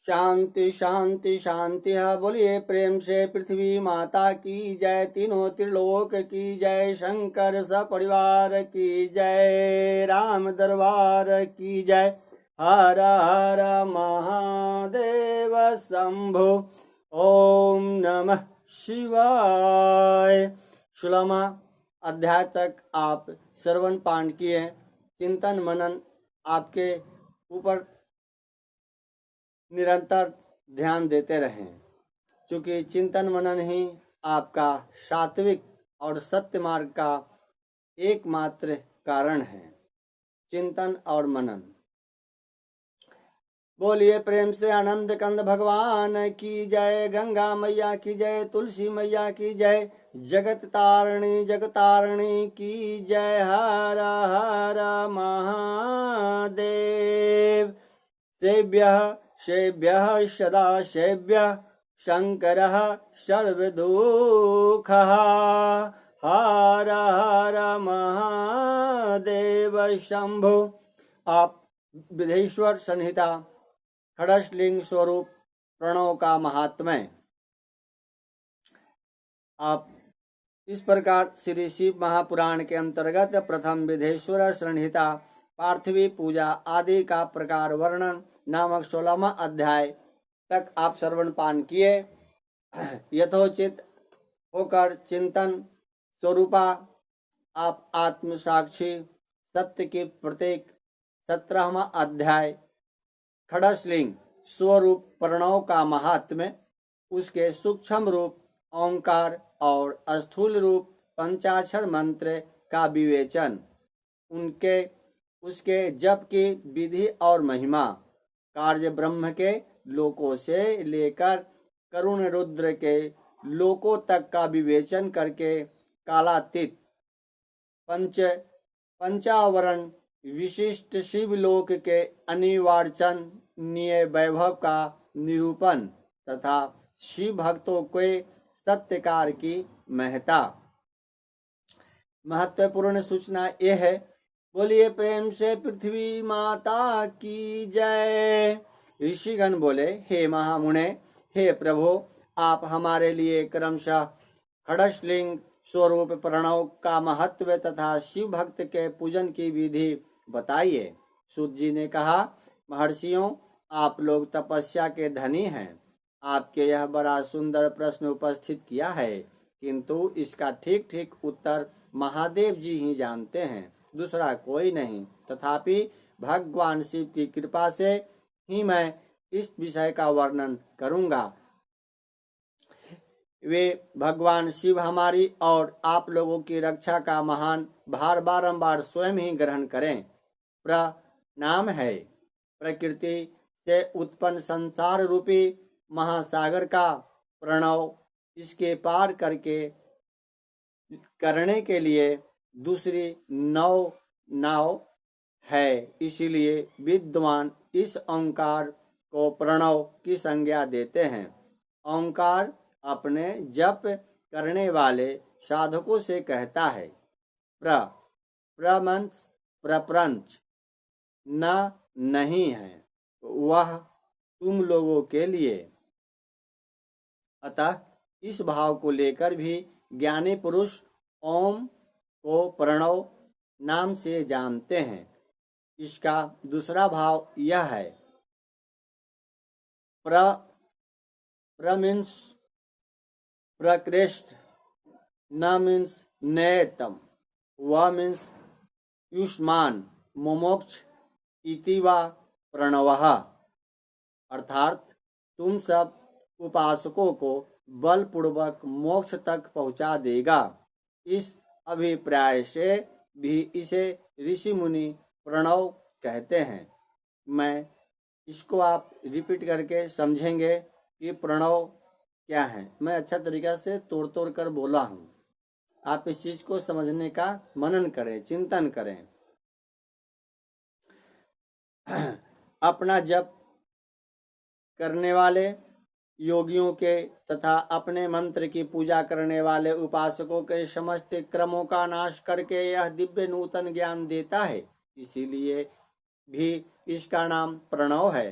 शांति शांति शांति। बोलिए प्रेम से पृथ्वी माता की जय, तीनों त्रिलोक की जय, शंकर सपरिवार की जय, राम दरबार की जय। हर हर महादेव शंभो। ओम नमः शिवाय। 16वां अध्याय तक आप श्रवण पाठ किए। चिंतन मनन आपके ऊपर निरंतर ध्यान देते रहें, क्योंकि चिंतन मनन ही आपका सात्विक और सत्य मार्ग का एकमात्र कारण है। चिंतन और मनन। बोलिए प्रेम से आनंद कंद भगवान की जय, गंगा मैया की जय, तुलसी मैया की जय, जगत तारिणी की जय। हर हर महादेव। सेभ्यः सदा सेभ्यः शंकरः सर्वदुःखः। हर हर महादेव शंभो। आप विधेश्वर संहिता खड़शलिंग स्वरूप प्रणव का महात्म्य आप इस प्रकार श्री शिव महापुराण के अंतर्गत प्रथम विधेश्वर संहिता पार्थिवी पूजा आदि का प्रकार वर्णन नामक 16वां अध्याय तक आप श्रवण पान किए। यथोचित होकर चिंतन स्वरूपा आप आत्म साक्षी सत्य के प्रत्येक 17वां अध्याय खड़शलिंग स्वरूप प्रणव का महात्म्य, उसके सूक्ष्म रूप ओंकार और स्थूल रूप पंचाक्षर मंत्र का विवेचन, उसके जप की विधि और महिमा, कार्य ब्रह्म के लोकों से लेकर करुण रुद्र के लोकों तक का विवेचन करके कालातीत पंचावरण विशिष्ट शिवलोक के अनिवार्चनीय वैभव का निरूपण तथा शिव भक्तों के सत्यकार की महत्ता। महत्वपूर्ण सूचना यह है। बोलिए प्रेम से पृथ्वी माता की जय। ऋषिगण बोले, हे महामुने, हे प्रभु, आप हमारे लिए क्रमशः खड़शलिंग स्वरूप प्रणव का महत्व तथा शिव भक्त के पूजन की विधि बताइए। सूत जी ने कहा, महर्षियों, आप लोग तपस्या के धनी हैं। आपके यह बड़ा सुंदर प्रश्न उपस्थित किया है, किंतु इसका ठीक ठीक उत्तर महादेव जी ही जानते हैं, दूसरा कोई नहीं। तथापि भगवान शिव की कृपा से ही मैं इस विषय का वर्णन करूंगा। वे भगवान शिव हमारी और आप लोगों की रक्षा का महान भार बारंबार स्वयं ही ग्रहण करें। प्रणाम है। प्रकृति से उत्पन्न संसार रूपी महासागर का प्रणव इसके पार करने के लिए दूसरी नाव है। इसीलिए विद्वान इस ओंकार को प्रणव की संज्ञा देते हैं। ओंकार अपने जप करने वाले साधकों से कहता है, प्रमंच प्रपंच न नहीं है, वह तुम लोगों के लिए। अतः इस भाव को लेकर भी ज्ञानी पुरुष ओम को प्रणव नाम से जानते हैं। इसका दूसरा भाव यह है, प्र मीन्स प्रकृष्ट, न मीन्स नयतम, व मीन्स युष्मान मोमोक्ष इति वा प्रणवः, अर्थात तुम सब उपासकों को बलपूर्वक मोक्ष तक पहुंचा देगा। इस अभिप्राय से भी इसे ऋषि मुनि प्रणव कहते हैं। मैं इसको आप रिपीट करके समझेंगे कि प्रणव क्या है। मैं अच्छा तरीका से तोड़ कर बोला हूँ। आप इस चीज को समझने का मनन करें, चिंतन करें। अपना जप करने वाले योगियों के तथा अपने मंत्र की पूजा करने वाले उपासकों के समस्त क्रमों का नाश करके यह दिव्य नूतन ज्ञान देता है। इसीलिए भी इसका नाम प्रणव है।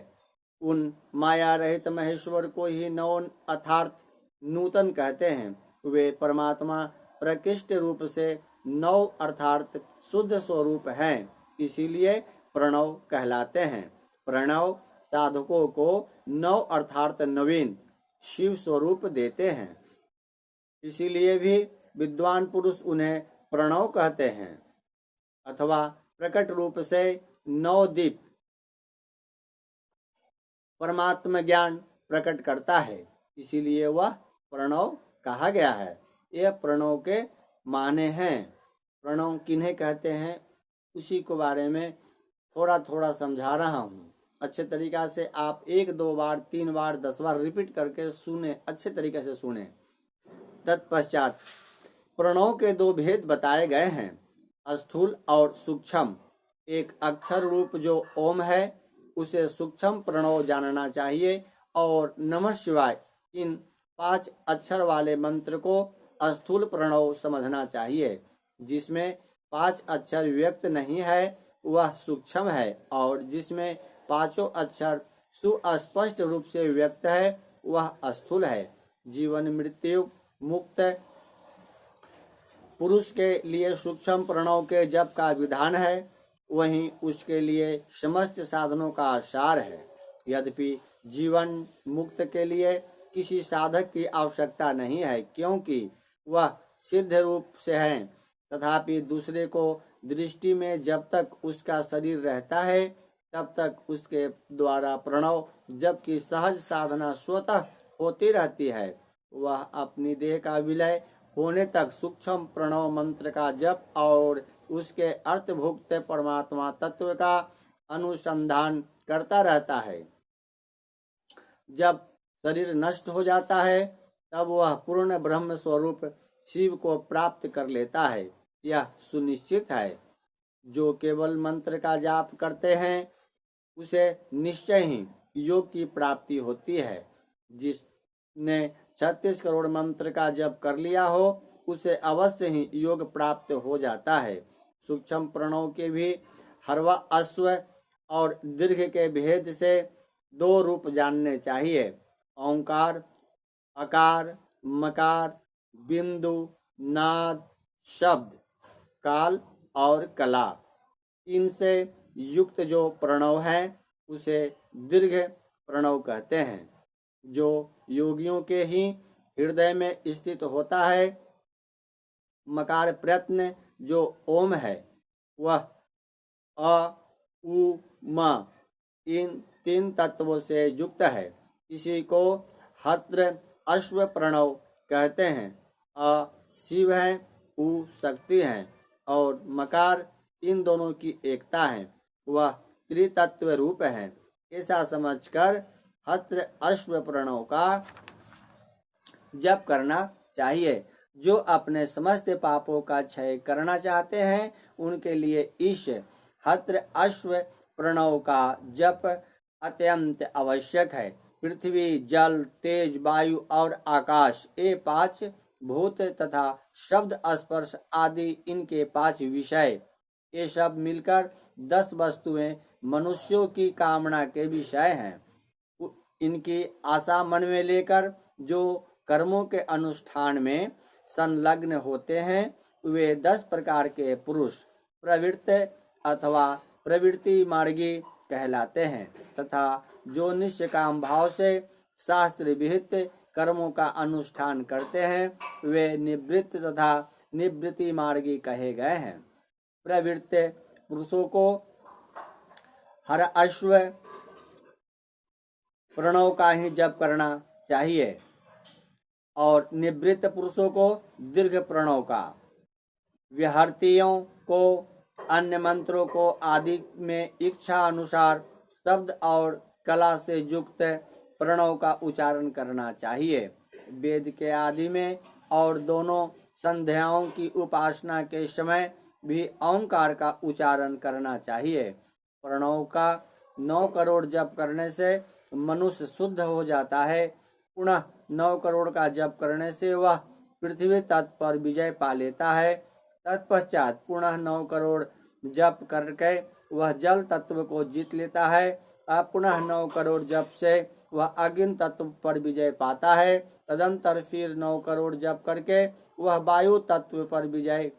उन माया रहित महेश्वर को ही नव अर्थात नूतन कहते हैं। वे परमात्मा प्रकृष्ट रूप से नव अर्थात शुद्ध स्वरूप हैं, इसीलिए प्रणव कहलाते हैं। प्रणव साधकों को नव अर्थात नवीन शिव स्वरूप देते हैं, इसीलिए भी विद्वान पुरुष उन्हें प्रणव कहते हैं। अथवा प्रकट रूप से नवदीप परमात्मा ज्ञान प्रकट करता है, इसीलिए वह प्रणव कहा गया है। यह प्रणव के माने हैं। प्रणव किन्हें कहते हैं उसी को बारे में थोड़ा थोड़ा समझा रहा हूँ। अच्छे तरीका से आप 1 2 बार 3 बार 10 बार रिपीट करके सुने, अच्छे तरीके से सुने। तत्पश्चात प्रणव के 2 भेद बताए गए हैं, स्थूल और सूक्ष्म। एक अक्षर रूप जो ओम है उसे सूक्ष्म प्रणव जानना चाहिए, और नमः शिवाय इन 5 अक्षर वाले मंत्र को स्थूल प्रणव समझना चाहिए। जिसमें 5 अक्षर व्यक्त नहीं है वह सूक्ष्म है, और जिसमें 5 अक्षर सुस्पष्ट रूप से व्यक्त है वह स्थूल है। जीवन मृत्यु मुक्त पुरुष के लिए सूक्ष्म प्रणव के जप का विधान है, वहीं उसके लिए समस्त साधनों का सार है। यद्यपि जीवन मुक्त के लिए किसी साधक की आवश्यकता नहीं है, क्योंकि वह सिद्ध रूप से है। तथापि दूसरे को दृष्टि में जब तक उसका शरीर रहता है तब तक उसके द्वारा प्रणव जब की सहज साधना स्वतः होती रहती है। वह अपनी देह का विलय होने तक सूक्ष्म प्रणव मंत्र का जप और उसके अर्थभुक्त परमात्मा तत्व का अनुसंधान करता रहता है। जब शरीर नष्ट हो जाता है तब वह पूर्ण ब्रह्म स्वरूप शिव को प्राप्त कर लेता है। यह सुनिश्चित है। जो केवल मंत्र का जाप करते हैं उसे निश्चय ही योग की प्राप्ति होती है। जिसने 36 करोड़ मंत्र का जप कर लिया हो उसे अवश्य ही योग प्राप्त हो जाता है। सूक्ष्म प्रणव के भी हर्वा अश्व और दीर्घ के भेद से 2 रूप जानने चाहिए। ओंकार, अकार, मकार, बिंदु, नाद, शब्द, काल और कला, इनसे युक्त जो प्रणव है उसे दीर्घ प्रणव कहते हैं। जो योगियों के ही हृदय में स्थित होता है। मकार प्रयत्न जो ओम है वह अ, उ, म इन 3 तत्वों से युक्त है। इसी को हत्र अश्व प्रणव कहते हैं। अ शिव है, उ शक्ति है और मकार इन दोनों की एकता है, वह त्रितत्व रूप है। ऐसा समझकर हत्र अश्व प्रणव का जप करना चाहिए। जो अपने समस्त पापों का क्षय करना चाहते हैं उनके लिए इस हत्र अश्व प्रणव का जप अत्यंत आवश्यक है। पृथ्वी, जल, तेज, वायु और आकाश, ये 5 भूत तथा शब्द, स्पर्श आदि इनके 5 विषय, ये सब मिलकर 10 वस्तुएं मनुष्यों की कामना के विषय हैं। इनकी आशा मन में लेकर जो कर्मों के अनुष्ठान में संलग्न होते हैं वे 10 प्रकार के पुरुष प्रवृत्त अथवा प्रवृत्ति मार्गी कहलाते हैं, तथा जो निष्काम भाव से शास्त्र विहित कर्मों का अनुष्ठान करते हैं वे निवृत्त तथा निवृत्ति मार्गी कहे गए हैं। प्रवृत्त पुरुषों को हर अश्व प्रणव का ही जप करना चाहिए और निवृत्त पुरुषों को दीर्घ प्रणव का। विहर्तियों को अन्य मंत्रों को आदि में इच्छा अनुसार शब्द और कला से युक्त प्रणव का उच्चारण करना चाहिए। वेद के आदि में और दोनों संध्याओं की उपासना के समय भी ओंकार का उच्चारण करना चाहिए। प्रणव का 9 करोड़ जप करने से मनुष्य शुद्ध हो जाता है। पुनः 9 करोड़ का जप करने से वह पृथ्वी तट पर विजय पा लेता है। तत्पश्चात पुनः 9 करोड़ जप करके वह जल तत्व को जीत लेता है पुनः 9 करोड़ जप से वह अग्नि तत्व पर विजय पाता है। तदंतर फिर 9 करोड़ जप करके वह वायु तत्व पर विजय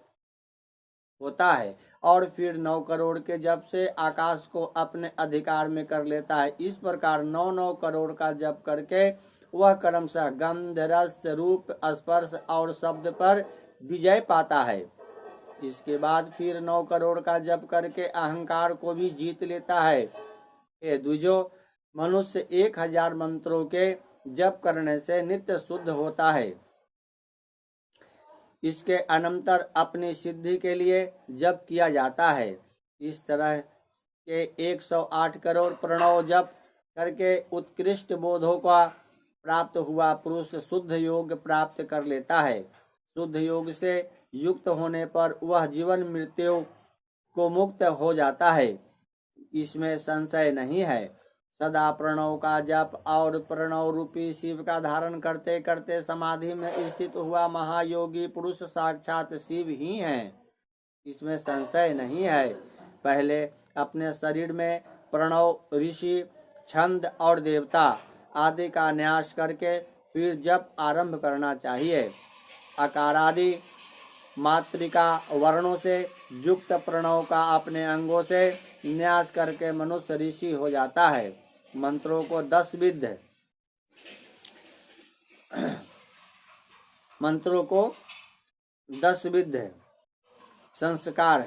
होता है और फिर 9 करोड़ के जप से आकाश को अपने अधिकार में कर लेता है। इस प्रकार 9 करोड़ का जप करके वह क्रमशः गंध, रस, रूप, स्पर्श और शब्द पर विजय पाता है। इसके बाद फिर 9 करोड़ का जप करके अहंकार को भी जीत लेता है। ये द्विजो, मनुष्य 1000 मंत्रों के जप करने से नित्य शुद्ध होता है। इसके अनंतर अपनी सिद्धि के लिए जप किया जाता है। इस तरह के 108 करोड़ प्रणव जप करके उत्कृष्ट बोधों का प्राप्त हुआ पुरुष शुद्ध योग प्राप्त कर लेता है। शुद्ध योग से युक्त होने पर वह जीवन मृत्यु को मुक्त हो जाता है, इसमें संशय नहीं है। सदा प्रणव का जप और प्रणव रूपी शिव का धारण करते करते समाधि में स्थित हुआ महायोगी पुरुष साक्षात शिव ही है, इसमें संशय नहीं है। पहले अपने शरीर में प्रणव, ऋषि, छंद और देवता आदि का न्यास करके फिर जप आरंभ करना चाहिए। अकारादि मातृका वर्णों से युक्त प्रणव का अपने अंगों से न्यास करके मनुष्य ऋषि हो जाता है। मंत्रों को 10 विध संस्कार,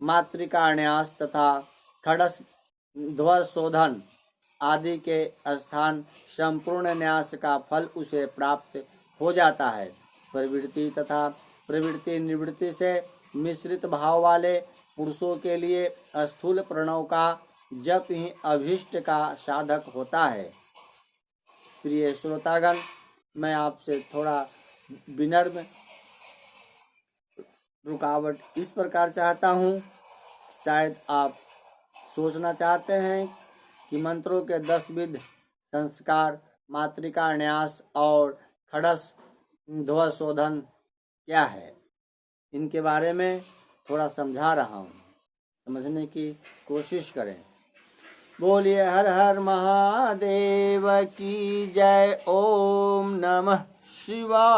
मातृका न्यास तथा खड़स ध्वज शोधन आदि के स्थान संपूर्ण न्यास का फल उसे प्राप्त हो जाता है। प्रवृत्ति तथा प्रवृत्ति निवृत्ति से मिश्रित भाव वाले पुरुषों के लिए स्थूल प्रणव का जप ही अभीष्ट का साधक होता है। प्रिय श्रोतागण, मैं आपसे थोड़ा विनम्र रुकावट इस प्रकार चाहता हूँ। शायद आप सोचना चाहते हैं कि मंत्रों के 10 विध संस्कार, मातृका न्यास और खड़स ध्वज शोधन क्या है। इनके बारे में थोड़ा समझा रहा हूँ, समझने की कोशिश करें। बोलिए हर हर महादेव की जय। ओम नमः शिवाय।